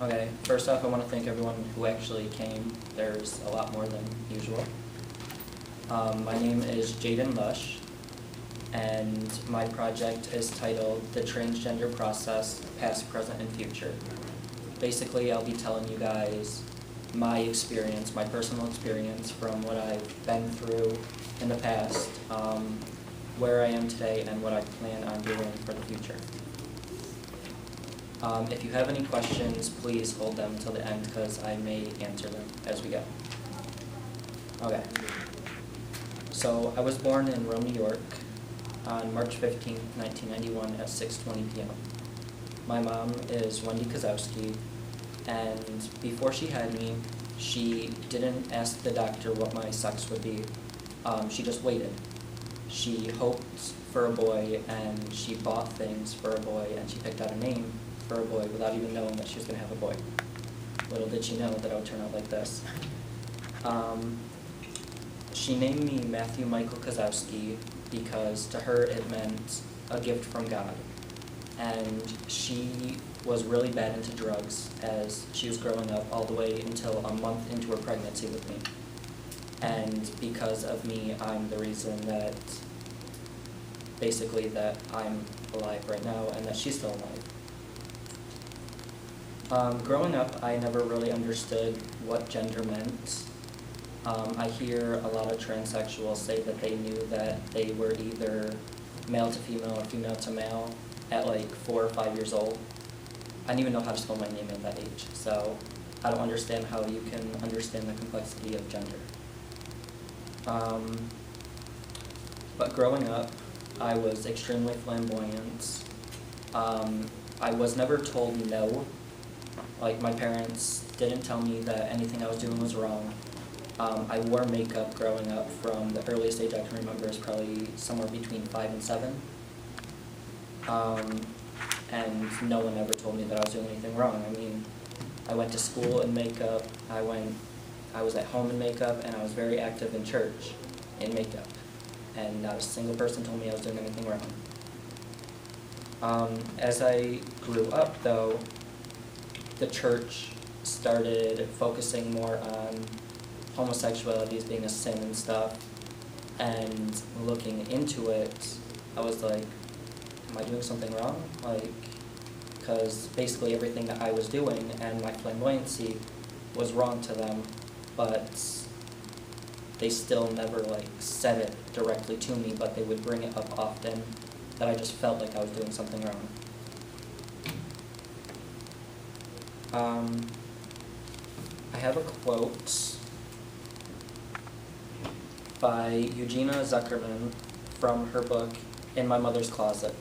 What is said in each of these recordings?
Okay, first off, I want to thank everyone who actually came. There's a lot more than usual. My name is Jaden Lush, and my project is titled The Transgender Process, Past, Present, and Future. Basically, I'll be telling you guys my experience, my personal experience from what I've been through in the past, where I am today, and what I plan on doing for the future. If you have any questions, please hold them till the end because I may answer them as we go. Okay. So I was born in Rome, New York on March 15, 1991 at 6:20 p.m. My mom is Wendy Kozowski, and before she had me, she didn't ask the doctor what my sex would be. She just waited. She hoped for a boy, and she bought things for a boy, and she picked out a name for a boy without even knowing that she was going to have a boy. Little did she know that I would turn out like this. She named me Matthew Michael Kozowski because to her it meant a gift from God. And she was really bad into drugs as she was growing up all the way until a month into her pregnancy with me. And because of me, I'm the reason that, basically, that I'm alive right now and that she's still alive. Growing up, I never really understood what gender meant. I hear a lot of transsexuals say that they knew that they were either male to female or female to male at like 4 or 5 years old. I didn't even know how to spell my name at that age, so I don't understand how you can understand the complexity of gender. But growing up, I was extremely flamboyant. I was never told no. Like, my parents didn't tell me that anything I was doing was wrong. I wore makeup growing up from the earliest age I can remember is probably somewhere between 5 and 7. And no one ever told me that I was doing anything wrong. I mean, I went to school in makeup, I was at home in makeup, and I was very active in church in makeup. And not a single person told me I was doing anything wrong. As I grew up, though, the church started focusing more on homosexuality as being a sin and stuff, and looking into it, I was like, am I doing something wrong? Like, because basically everything that I was doing and my flamboyancy was wrong to them, but they still never like said it directly to me, but they would bring it up often, that I just felt like I was doing something wrong. I have a quote by Eugenia Zuckerman from her book, In My Mother's Closet.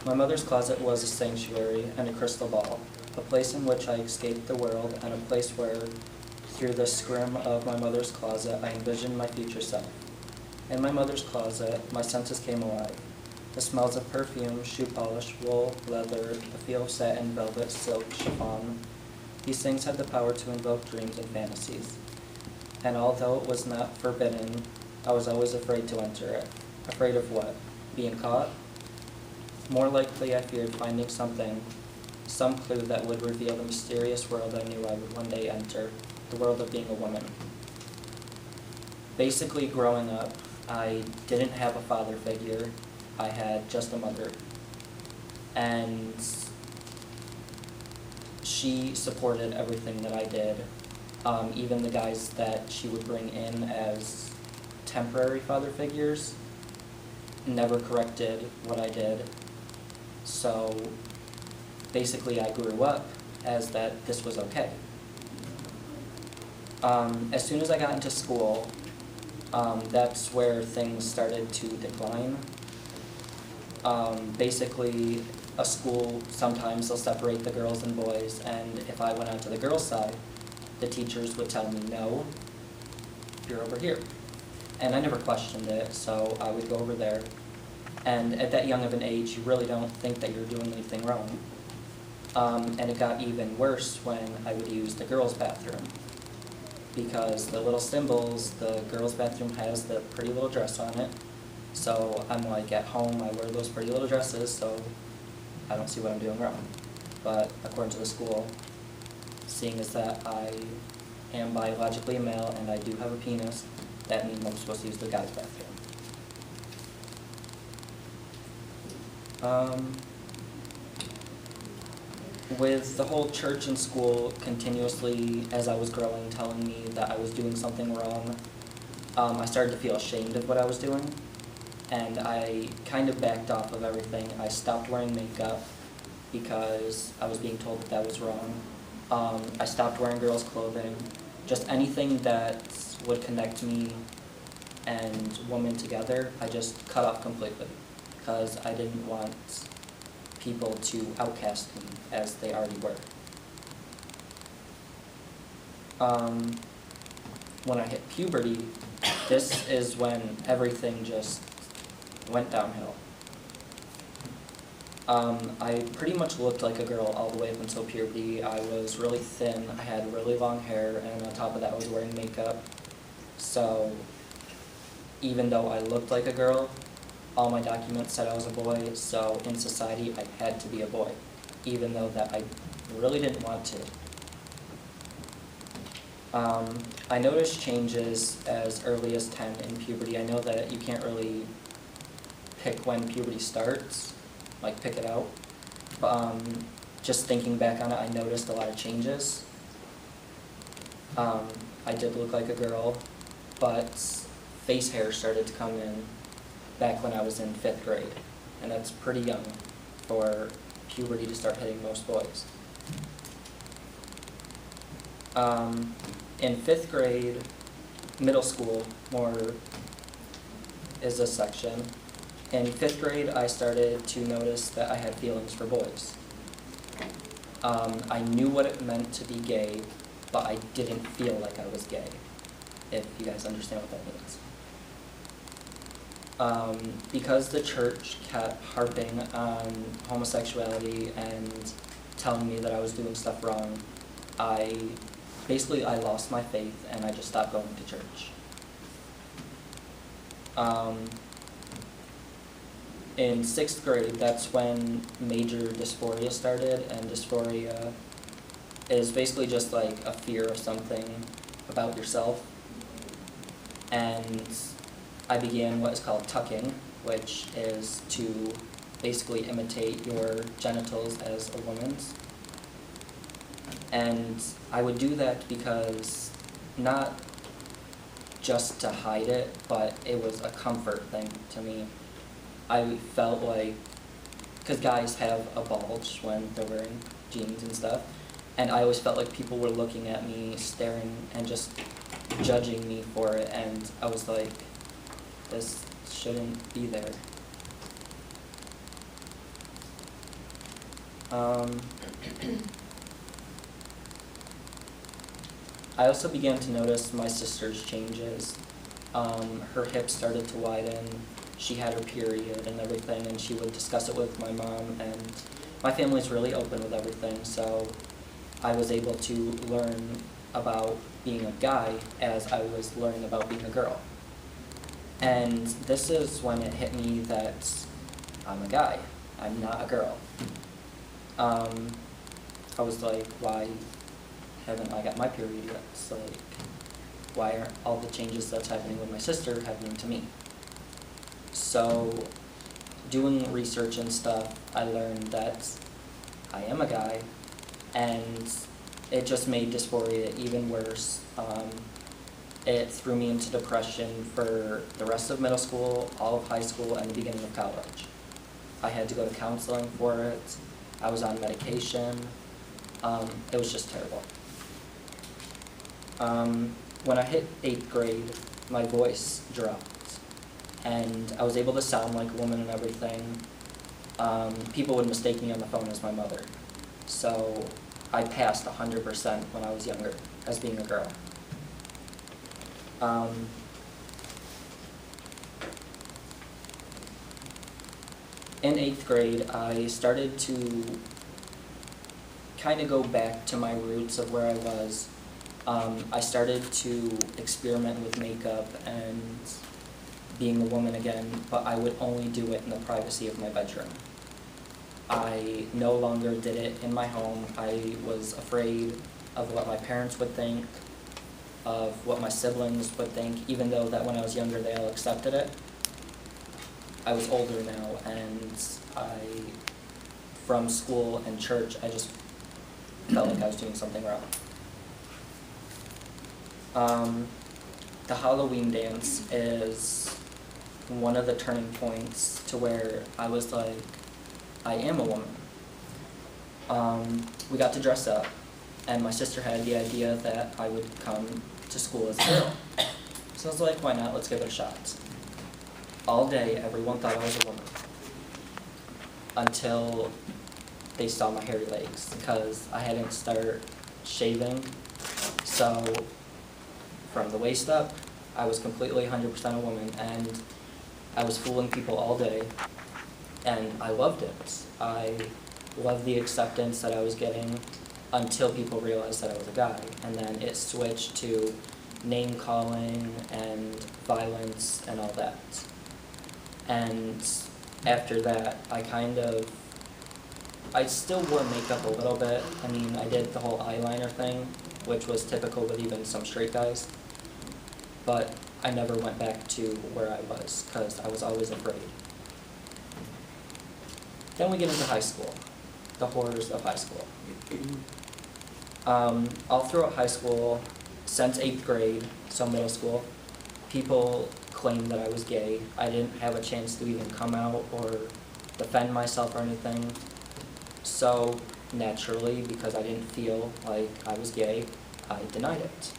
My mother's closet was a sanctuary and a crystal ball, a place in which I escaped the world, and a place where, through the scrim of my mother's closet, I envisioned my future self. In my mother's closet, my senses came alive. The smells of perfume, shoe polish, wool, leather, the feel of satin, velvet, silk, chiffon. These things had the power to invoke dreams and fantasies. And although it was not forbidden, I was always afraid to enter it. Afraid of what? Being caught? More likely, I feared finding something, some clue that would reveal the mysterious world I knew I would one day enter, the world of being a woman. Basically, growing up, I didn't have a father figure. I had just a mother. And she supported everything that I did. Even the guys that she would bring in as temporary father figures never corrected what I did. So basically I grew up as that this was okay. As soon as I got into school, that's where things started to decline. Basically, a school, sometimes they'll separate the girls and boys, and if I went onto the girls' side, the teachers would tell me, no, you're over here. And I never questioned it, so I would go over there. And at that young of an age, you really don't think that you're doing anything wrong. And it got even worse when I would use the girls' bathroom. Because the little symbols, the girls' bathroom has the pretty little dress on it. So I'm like, at home, I wear those pretty little dresses, so I don't see what I'm doing wrong. but according to the school, seeing as that I am biologically a male and I do have a penis, that means I'm supposed to use the guy's bathroom. With the whole church and school continuously, as I was growing, telling me that I was doing something wrong, I started to feel ashamed of what I was doing, and I kind of backed off of everything. I stopped wearing makeup because I was being told that that was wrong. I stopped wearing girls' clothing. Just anything that would connect me and women together, I just cut off completely, because I didn't want people to outcast me as they already were. When I hit puberty, this is when everything just went downhill. I pretty much looked like a girl all the way up until puberty. I was really thin, I had really long hair, and on top of that I was wearing makeup. So even though I looked like a girl, all my documents said I was a boy, so in society I had to be a boy, even though that I really didn't want to. I noticed changes as early as 10 in puberty. I know that you can't really pick when puberty starts, like pick it out, but just thinking back on it, I noticed a lot of changes. I did look like a girl, but face hair started to come in back when I was in 5th grade, and that's pretty young for puberty to start hitting most boys. In 5th grade, middle school more is a section. In 5th grade, I started to notice that I had feelings for boys. I knew what it meant to be gay, but I didn't feel like I was gay, if you guys understand what that means. Because the church kept harping on homosexuality and telling me that I was doing stuff wrong, I lost my faith and I just stopped going to church. In 6th grade, that's when major dysphoria started, and dysphoria is basically just like a fear of something about yourself. And I began what is called tucking, which is to basically imitate your genitals as a woman's. And I would do that because, not just to hide it, but it was a comfort thing to me. I felt like, because guys have a bulge when they're wearing jeans and stuff, and I always felt like people were looking at me, staring, and just judging me for it, and I was like, this shouldn't be there. I also began to notice my sister's changes. Her hips started to widen, she had her period and everything, and she would discuss it with my mom, and my family's really open with everything, so I was able to learn about being a guy as I was learning about being a girl. And this is when it hit me that I'm a guy, I'm not a girl. I was like, why haven't I got my period yet? So like, why aren't all the changes that's happening with my sister happening to me? So doing research and stuff, I learned that I am a guy, and it just made dysphoria even worse. It threw me into depression for the rest of middle school, all of high school, and the beginning of college. I had to go to counseling for it. I was on medication. It was just terrible. When I hit 8th grade, my voice dropped, and I was able to sound like a woman and everything. People would mistake me on the phone as my mother. So I passed 100% when I was younger as being a girl. In 8th grade, I started to kind of go back to my roots of where I was. I started to experiment with makeup and being a woman again, but I would only do it in the privacy of my bedroom. I no longer did it in my home. I was afraid of what my parents would think, of what my siblings would think, even though that when I was younger they all accepted it. I was older now, and from school and church, I just felt like I was doing something wrong. The Halloween dance is one of the turning points to where I was like, I am a woman. We got to dress up, and my sister had the idea that I would come to school as a girl. So I was like, why not? Let's give it a shot. All day, everyone thought I was a woman, until they saw my hairy legs, because I hadn't started shaving. So from the waist up, I was completely 100% a woman, and I was fooling people all day, and I loved it. I loved the acceptance that I was getting until people realized that I was a guy, and then it switched to name calling and violence and all that. And after that, I still wore makeup a little bit. I mean, I did the whole eyeliner thing, which was typical with even some straight guys. But I never went back to where I was, because I was always afraid. Then we get into high school, the horrors of high school. All throughout high school, since 8th grade, so middle school, people claimed that I was gay. I didn't have a chance to even come out or defend myself or anything. So naturally, because I didn't feel like I was gay, I denied it.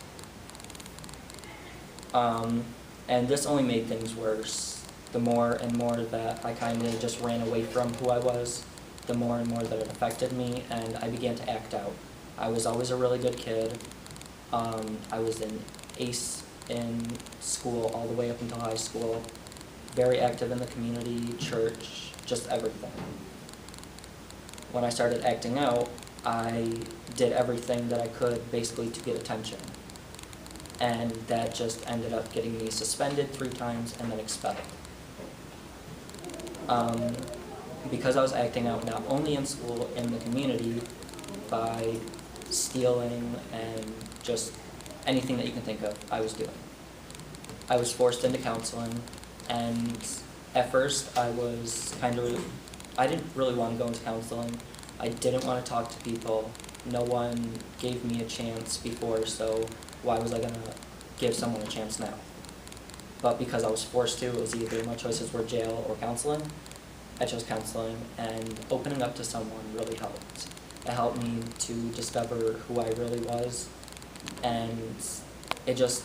And this only made things worse. The more and more that I kind of just ran away from who I was, the more and more that it affected me, and I began to act out. I was always a really good kid. I was an ace in school all the way up until high school, very active in the community, church, just everything. When I started acting out, I did everything that I could basically to get attention. And that just ended up getting me suspended 3 times and then expelled. Because I was acting out not only in school, in the community, by stealing and just anything that you can think of, I was doing. I was forced into counseling, and at first I didn't really want to go into counseling. I didn't want to talk to people. No one gave me a chance before, so why was I going to give someone a chance now? But because I was forced to, it was either my choices were jail or counseling. I chose counseling, and opening up to someone really helped. It helped me to discover who I really was, and it just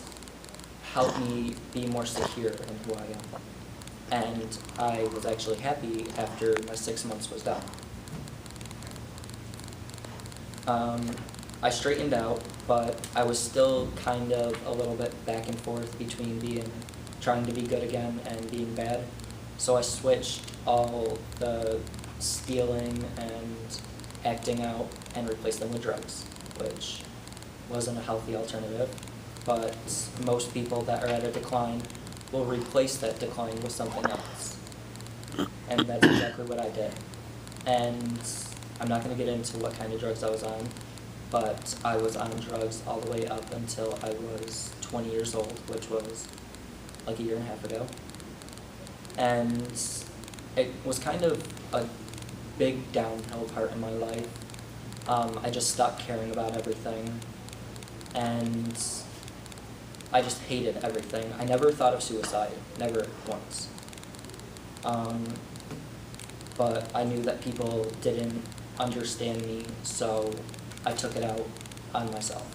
helped me be more secure in who I am. And I was actually happy after my 6 months was done. I straightened out, but I was still kind of a little bit back and forth between trying to be good again and being bad. So I switched all the stealing and acting out and replaced them with drugs, which wasn't a healthy alternative. But most people that are at a decline will replace that decline with something else. And that's exactly what I did. And I'm not going to get into what kind of drugs I was on, but I was on drugs all the way up until I was 20 years old, which was like a year and a half ago. And it was kind of a big downhill part in my life. I just stopped caring about everything, and I just hated everything. I never thought of suicide, never once. But I knew that people didn't understand me, so I took it out on myself.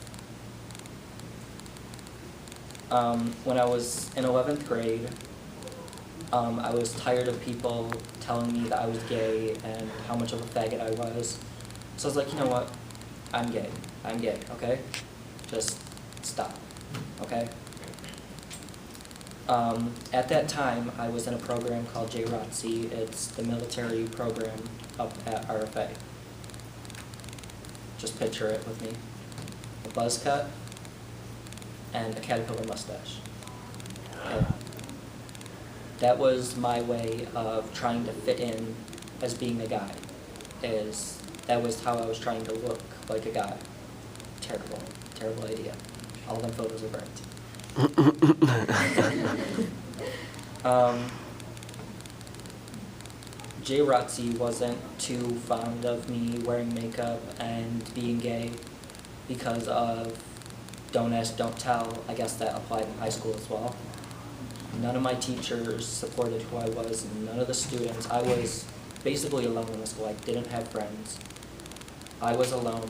When I was in 11th grade, I was tired of people telling me that I was gay and how much of a faggot I was. So I was like, you know what? I'm gay, okay? Just stop, okay? At that time, I was in a program called JROTC. It's the military program up at RFA. Just picture it with me. A buzz cut and a caterpillar mustache. Okay. That was my way of trying to fit in as being a guy. that was how I was trying to look like a guy. Terrible, terrible idea. All them photos are burnt. Jay Rotzi wasn't too fond of me wearing makeup and being gay because of don't ask, don't tell. I guess that applied in high school as well. None of my teachers supported who I was, and none of the students. I was basically alone in the school. I didn't have friends. I was alone,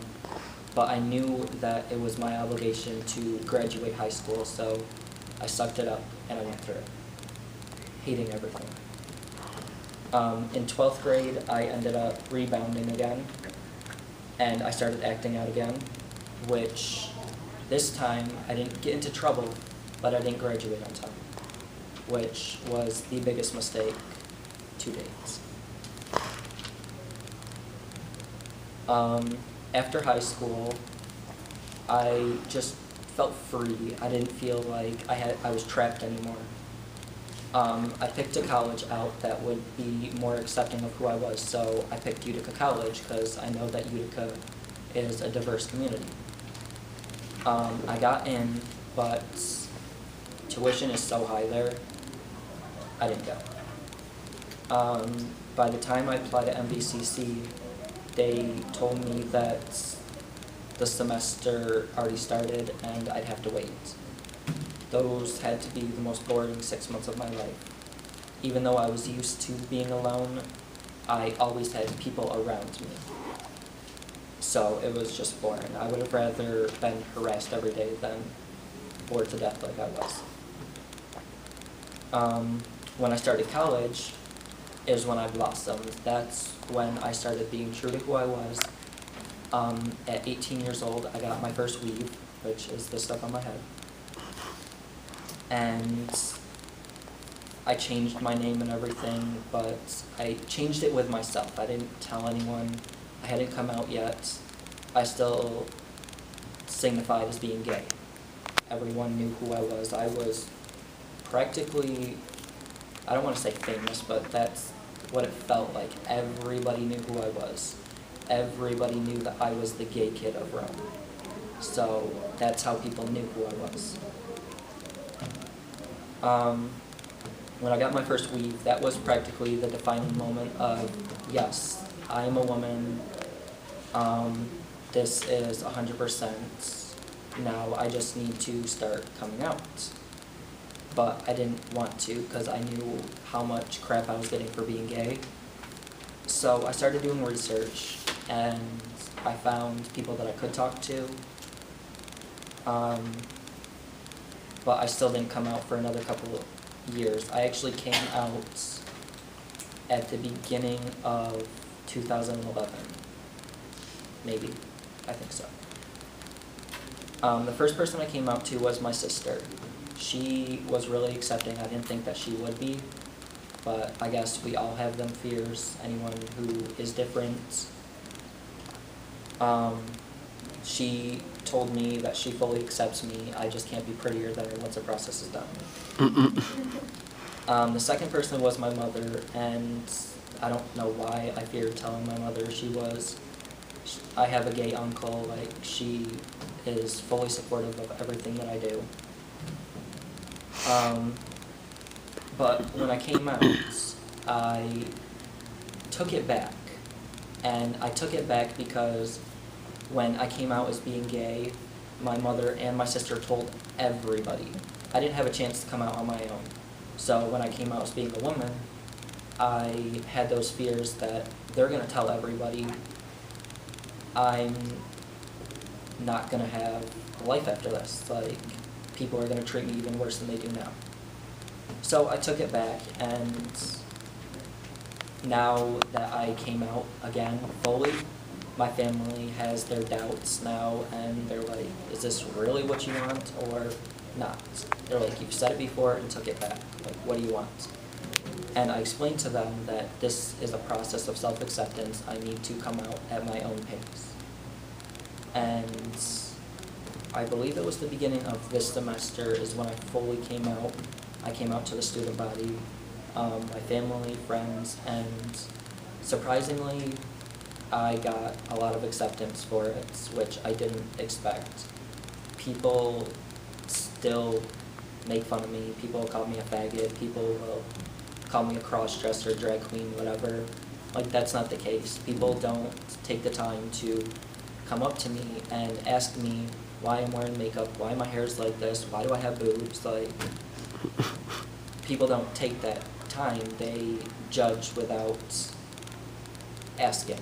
but I knew that it was my obligation to graduate high school, so I sucked it up and I went through it, hating everything. In 12th grade, I ended up rebounding again, and I started acting out again, which this time I didn't get into trouble, but I didn't graduate on time, which was the biggest mistake to date. After high school, I just felt free. I didn't feel like I was trapped anymore. I picked a college out that would be more accepting of who I was, so I picked Utica College because I know that Utica is a diverse community. I got in, but tuition is so high there, I didn't go. By the time I applied at MVCC, they told me that the semester already started and I'd have to wait. Those had to be the most boring 6 months of my life. Even though I was used to being alone, I always had people around me. So it was just boring. I would have rather been harassed every day than bored to death like I was. When I started college is when I blossomed. That's when I started being true to who I was. At 18 years old, I got my first weave, which is this stuff on my head. And I changed my name and everything, but I changed it with myself. I didn't tell anyone. I hadn't come out yet. I still signified as being gay. Everyone knew who I was. I was practically, I don't want to say famous, but that's what it felt like. Everybody knew who I was. Everybody knew that I was the gay kid of Rome. So that's how people knew who I was. When I got my first weave, that was practically the defining moment of, yes, I am a woman. This is 100%. Now I just need to start coming out. But I didn't want to because I knew how much crap I was getting for being gay. So I started doing research and I found people that I could talk to. But I still didn't come out for another couple of years. I actually came out at the beginning of 2011. Maybe. I think so. The first person I came out to was my sister. She was really accepting. I didn't think that she would be, but I guess we all have them fears, anyone who is different. She told me that she fully accepts me. I just can't be prettier than her once the process is done. The second person was my mother, and I don't know why I feared telling my mother. I have a gay uncle, like she is fully supportive of everything that I do. But when I came out, I took it back. And I took it back because when I came out as being gay, my mother and my sister told everybody. I didn't have a chance to come out on my own. So when I came out as being a woman, I had those fears that they're going to tell everybody. I'm not going to have a life after this. Like, people are going to treat me even worse than they do now. So I took it back, and now that I came out again fully, my family has their doubts now, and they're like, is this really what you want or not? They're like, you've said it before and took it back. Like, what do you want? And I explained to them that this is a process of self-acceptance. I need to come out at my own pace. And I believe it was the beginning of this semester is when I fully came out. I came out to the student body, my family, friends, and surprisingly, I got a lot of acceptance for it, which I didn't expect. People still make fun of me. People call me a faggot. People will call me a cross-dresser, drag queen, whatever. Like, that's not the case. People don't take the time to come up to me and ask me why I'm wearing makeup, why my hair's like this, why do I have boobs. Like, people don't take that time. They judge without asking.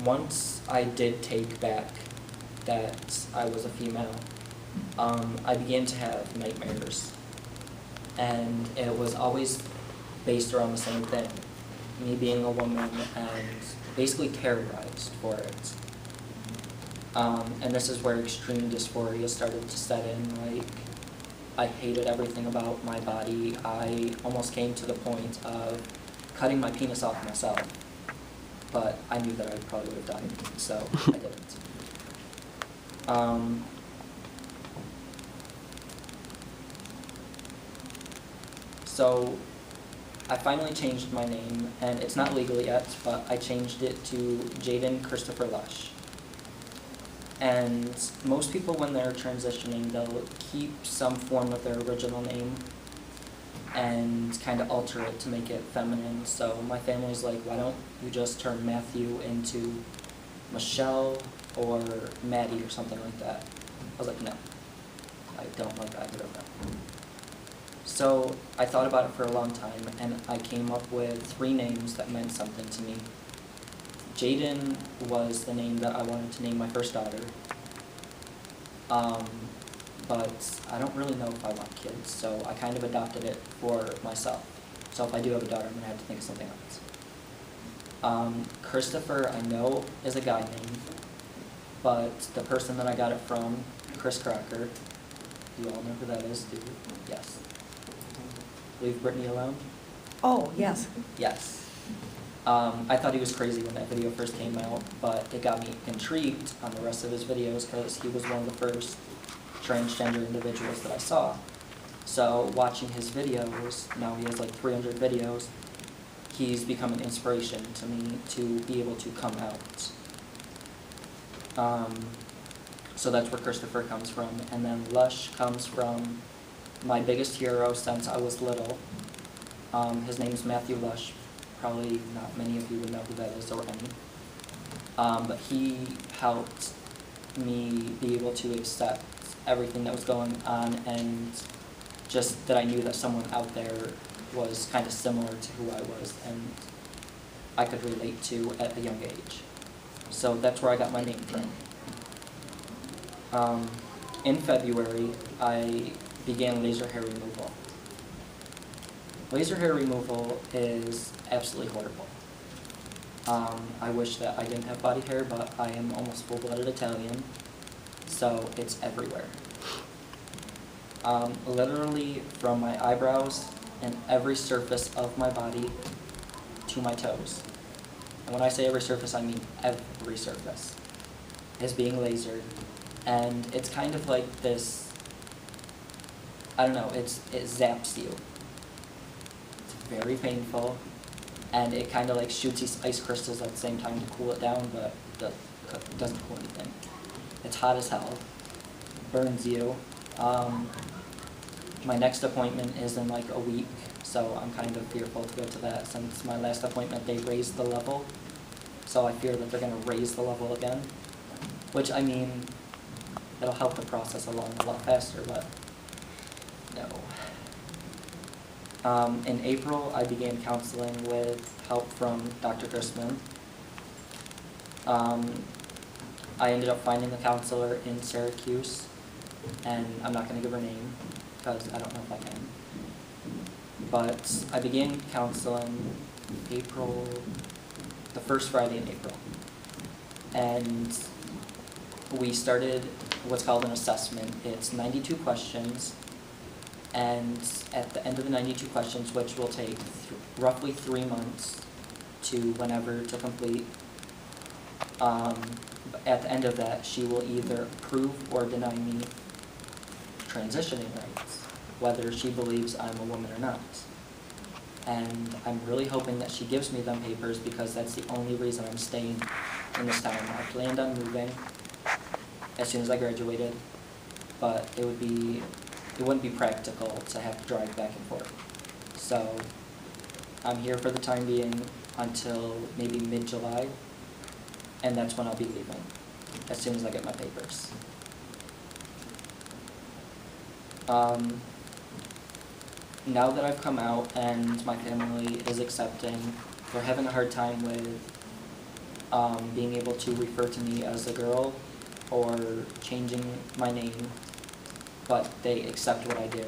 Once I did take back that I was a female, I began to have nightmares. And it was always based around the same thing. Me being a woman and basically terrorized for it. And this is where extreme dysphoria started to set in. Like, I hated everything about my body. I almost came to the point of cutting my penis off myself. But I knew that I probably would have died, so I didn't. So I finally changed my name, and it's not legal yet, but I changed it to Jaden Christopher Lush. And most people, when they're transitioning, they'll keep some form of their original name and kind of alter it to make it feminine. So my family's like, why don't you just turn Matthew into Michelle or Maddie or something like that? I was like, no, I don't like either of them. So I thought about it for a long time, and I came up with 3 names that meant something to me. Jaden was the name that I wanted to name my first daughter. But I don't really know if I want kids, so I kind of adopted it for myself. So if I do have a daughter, I'm going to have to think of something else. Christopher, I know, is a guy name, but the person that I got it from, Chris Crocker, you all know who that is, do you? Yes. Leave Brittany alone? Oh, yes. Yes. I thought he was crazy when that video first came out, but it got me intrigued on the rest of his videos because he was one of the first transgender individuals that I saw. So watching his videos, now he has like 300 videos, he's become an inspiration to me to be able to come out. So that's where Christopher comes from. And then Lush comes from my biggest hero since I was little. His name's Matthew Lush. Probably not many of you would know who that is, or any. But he helped me be able to accept everything that was going on, and just that I knew that someone out there was kind of similar to who I was and I could relate to at a young age. So that's where I got my name from. In February, I began laser hair removal. Laser hair removal is absolutely horrible. I wish that I didn't have body hair, but I am almost full-blooded Italian, so it's everywhere. Literally from my eyebrows and every surface of my body to my toes. And when I say every surface, I mean every surface is being lasered. And it's kind of like this, I don't know, it zaps you. It's very painful, and it kind of like shoots these ice crystals at the same time to cool it down, but it doesn't cool anything. It's hot as hell, burns you. My next appointment is in like a week, so I'm kind of fearful to go to that since my last appointment they raised the level. So I fear that they're going to raise the level again, which, I mean, it'll help the process along a lot faster, but no. In April, I began counseling with help from Dr. Chrisman. I ended up finding a counselor in Syracuse, and I'm not going to give her name because I don't know if I can. But I began counseling April, the first Friday in April. And we started what's called an assessment. It's 92 questions, and at the end of the 92 questions, which will take roughly 3 months to whenever to complete, at the end of that, she will either approve or deny me transitioning rights, whether she believes I'm a woman or not. and I'm really hoping that she gives me them papers because that's the only reason I'm staying in this town. I planned on moving as soon as I graduated, but it wouldn't be practical to have to drive back and forth. So I'm here for the time being until maybe mid-July, and that's when I'll be leaving, as soon as I get my papers. Now that I've come out and my family is accepting, they're having a hard time with being able to refer to me as a girl or changing my name, but they accept what I do.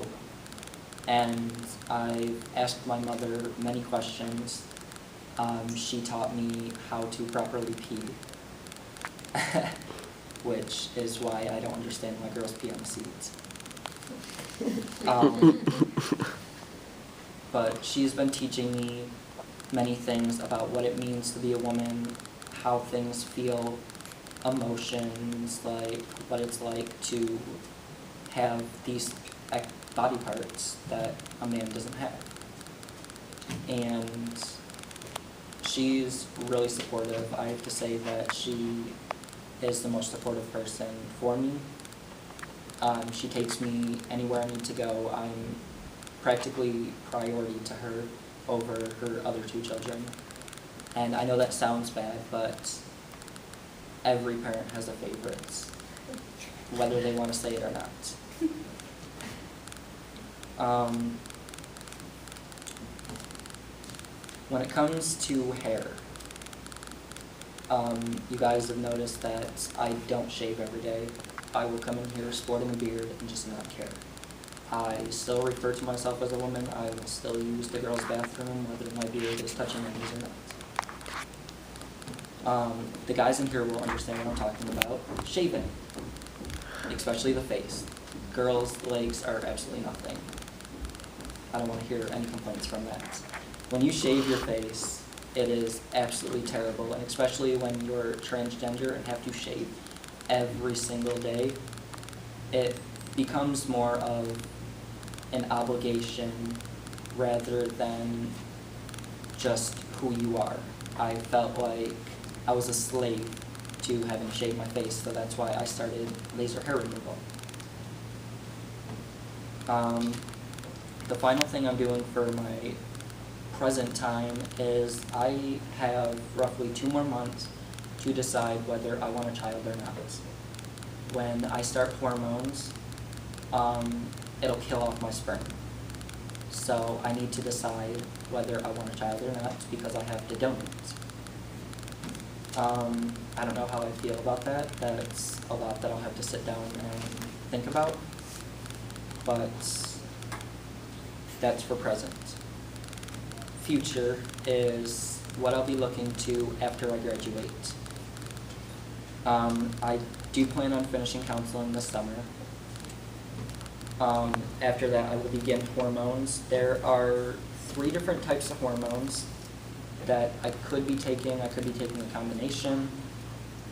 And I've asked my mother many questions. She taught me how to properly pee, which is why I don't understand why girls pee on the seats. But she's been teaching me many things about what it means to be a woman, how things feel, emotions, like what it's like to have these body parts that a man doesn't have. And she's really supportive. I have to say that she is the most supportive person for me. She takes me anywhere I need to go. I'm practically priority to her over her other two children. And I know that sounds bad, but every parent has their favorites, whether they want to say it or not. When it comes to hair, you guys have noticed that I don't shave every day. I will come in here sporting a beard and just not care. I still refer to myself as a woman. I will still use the girls' bathroom, whether my beard is touching my knees or not. The guys in here will understand what I'm talking about. Shaving, especially the face. Girls' legs are absolutely nothing. I don't want to hear any complaints from that. When you shave your face, it is absolutely terrible, and especially when you're transgender and have to shave every single day, it becomes more of an obligation rather than just who you are. I felt like I was a slave to having shaved my face, so that's why I started laser hair removal. The final thing I'm doing for my present time is I have roughly 2 more months to decide whether I want a child or not. When I start hormones, it'll kill off my sperm. So I need to decide whether I want a child or not because I have to donate. I don't know how I feel about that. That's a lot that I'll have to sit down and think about. But that's for present. Future is what I'll be looking to after I graduate. I do plan on finishing counseling this summer. After that, I will begin hormones. There are 3 different types of hormones that I could be taking. I could be taking a combination.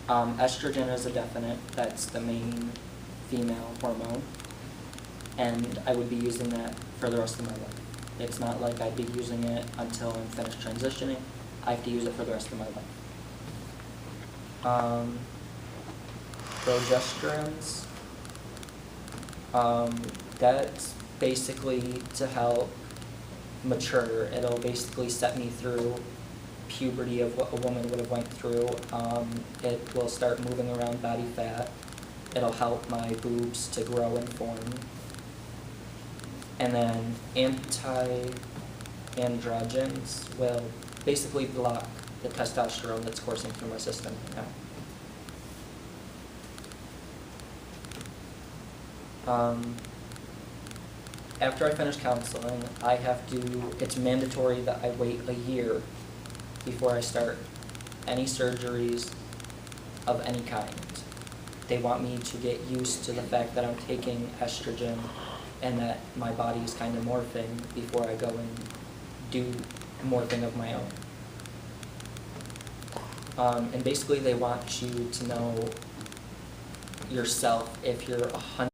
Estrogen is a definite. That's the main female hormone. And I would be using that for the rest of my life. It's not like I'd be using it until I'm finished transitioning. I have to use it for the rest of my life. Progesterones. That's basically to help mature. It'll basically set me through puberty of what a woman would have went through. It will start moving around body fat. It'll help my boobs to grow and form. And then anti-androgens will basically block the testosterone that's coursing through my system now. After I finish counseling, it's mandatory that I wait a year before I start any surgeries of any kind. They want me to get used to the fact that I'm taking estrogen and that my body is kind of morphing before I go and do morphing of my own. And basically they want you to know yourself if you're 100%